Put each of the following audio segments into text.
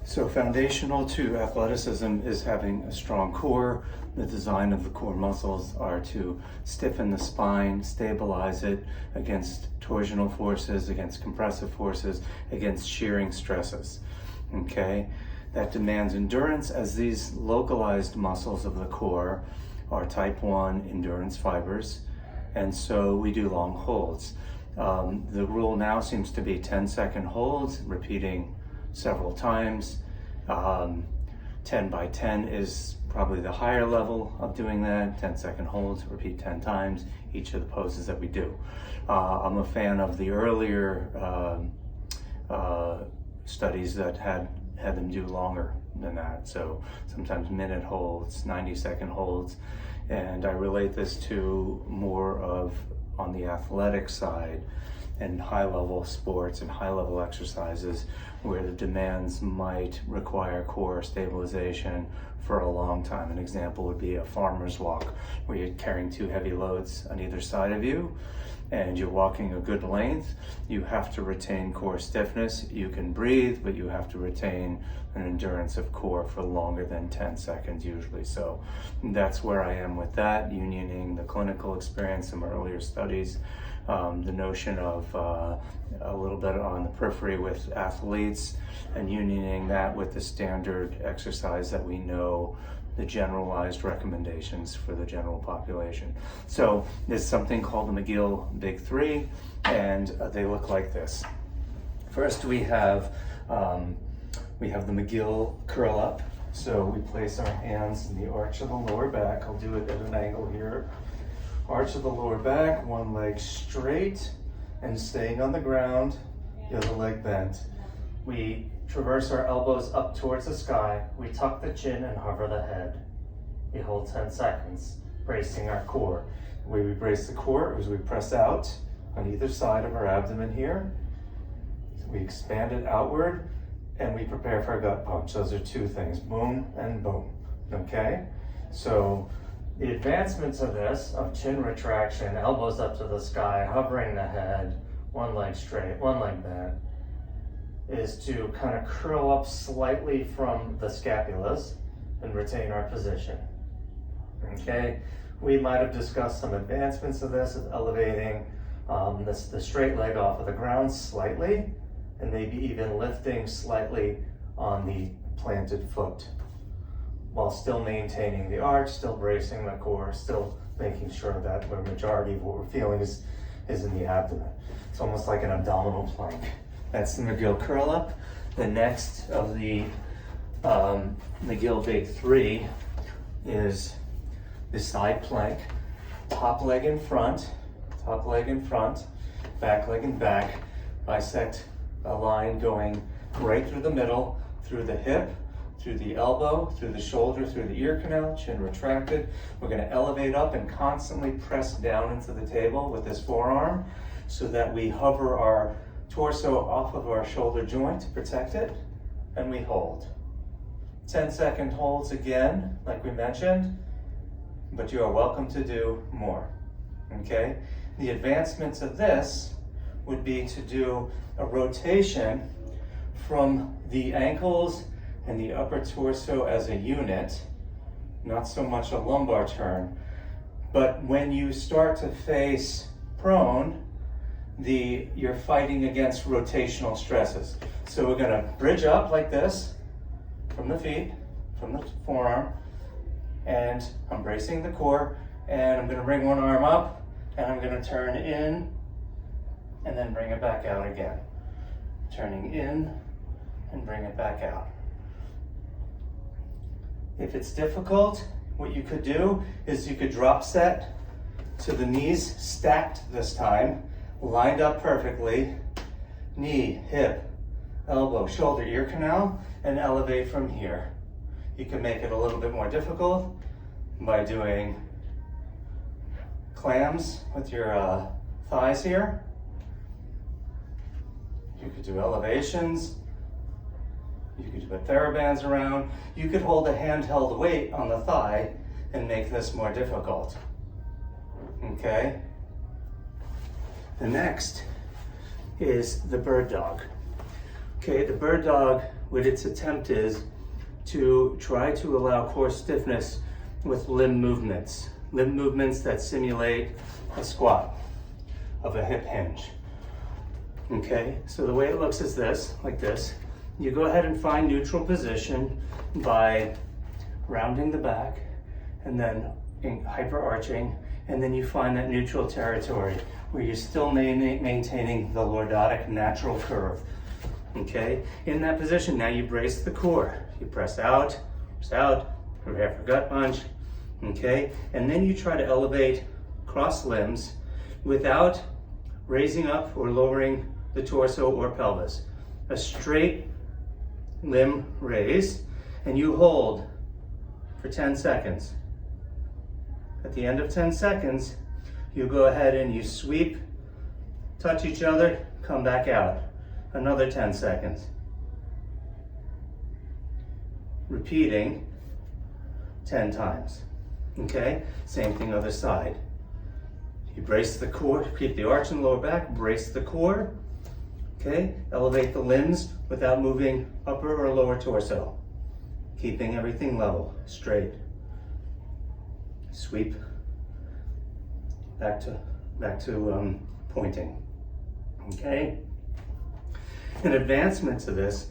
So foundational to athleticism is having a strong core. The design of the core muscles are to stiffen the spine, stabilize it against torsional forces, against compressive forces, against shearing stresses. Okay? That demands endurance, as these localized muscles of the core are type 1 endurance fibers, and so we do long holds. The rule now seems to be 10-second holds, repeating several times. 10 by 10 is probably the higher level of doing that. 10-second holds, repeat 10 times each of the poses that we do. I'm a fan of the earlier studies that had them do longer than that. So sometimes minute holds, 90-second holds. And I relate this to more of on the athletic side and high-level sports and high-level exercises where the demands might require core stabilization for a long time. An example would be a farmer's walk, where you're carrying 2 heavy loads on either side of you and you're walking a good length. You have to retain core stiffness. You can breathe, but you have to retain an endurance of core for longer than 10 seconds usually. So that's where I am with that, unioning the clinical experience, some earlier studies, the notion of a little bit on the periphery with athletes, and unioning that with the standard exercise that we know, the generalized recommendations for the general population. So there's something called the McGill Big 3, and they look like this. First we have the McGill curl up. So we place our hands in the arch of the lower back. I'll do it at an angle here. Arch of the lower back, one leg straight and staying on the ground, the other leg bent. We traverse our elbows up towards the sky. We tuck the chin and hover the head. We hold 10 seconds, bracing our core. The way we brace the core is we press out on either side of our abdomen here. So we expand it outward and we prepare for a gut punch. Those are 2 things, boom and boom, okay? So the advancements of this, of chin retraction, elbows up to the sky, hovering the head, one leg straight, one leg bent, is to kind of curl up slightly from the scapulas and retain our position. Okay, we might have discussed some advancements of this, of elevating the straight leg off of the ground slightly, and maybe even lifting slightly on the planted foot, while still maintaining the arch, still bracing the core, still making sure that the majority of what we're feeling is in the abdomen. It's almost like an abdominal plank. That's the McGill curl up. The next of the McGill Big 3 is the side plank. Top leg in front, back leg in back. Bisect a line going right through the middle, through the hip, through the elbow, through the shoulder, through the ear canal, chin retracted. We're going to elevate up and constantly press down into the table with this forearm so that we hover our torso off of our shoulder joint to protect it, and we hold. 10-second holds again, like we mentioned, but you are welcome to do more, okay? The advancements of this would be to do a rotation from the ankles and the upper torso as a unit, not so much a lumbar turn, but when you start to face prone, you're fighting against rotational stresses. So we're gonna bridge up like this from the feet, from the forearm, and I'm bracing the core, and I'm gonna bring one arm up, and I'm gonna turn in, and then bring it back out again. Turning in, and bring it back out. If it's difficult, what you could do is you could drop set to the knees stacked this time, lined up perfectly, knee, hip, elbow, shoulder, ear canal, and elevate from here. You can make it a little bit more difficult by doing clams with your thighs here. You could do elevations. You could put TheraBands around. You could hold a handheld weight on the thigh and make this more difficult. Okay? The next is the bird dog. Okay, the bird dog, what its attempt is to try to allow core stiffness with limb movements that simulate a squat of a hip hinge. Okay, so the way it looks is this, like this. You go ahead and find neutral position by rounding the back and then hyper-arching, and then you find that neutral territory where you're still maintaining the lordotic natural curve. Okay, in that position, now you brace the core. You press out, prepare for gut punch, okay? And then you try to elevate cross limbs without raising up or lowering the torso or pelvis. A straight limb raise, and you hold for 10 seconds. At the end of 10 seconds, you go ahead and you sweep, touch each other, come back out. Another 10 seconds. Repeating 10 times. Okay? Same thing other side. You brace the core, keep the arch in the lower back, brace the core. Okay? Elevate the limbs without moving upper or lower torso. Keeping everything level, straight. Sweep. Back to pointing. Okay? An advancement to this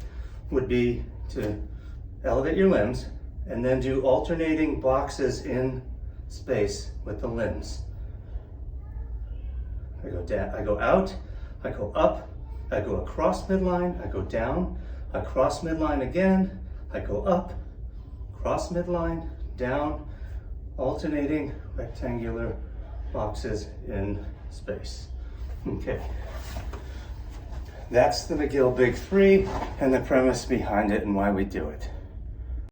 would be to elevate your limbs and then do alternating boxes in space with the limbs. I go down, I go out, I go up, I go across midline, I go down, I cross midline again, I go up, cross midline, down, alternating rectangular boxes in space. Okay. That's the McGill Big 3 and the premise behind it and why we do it.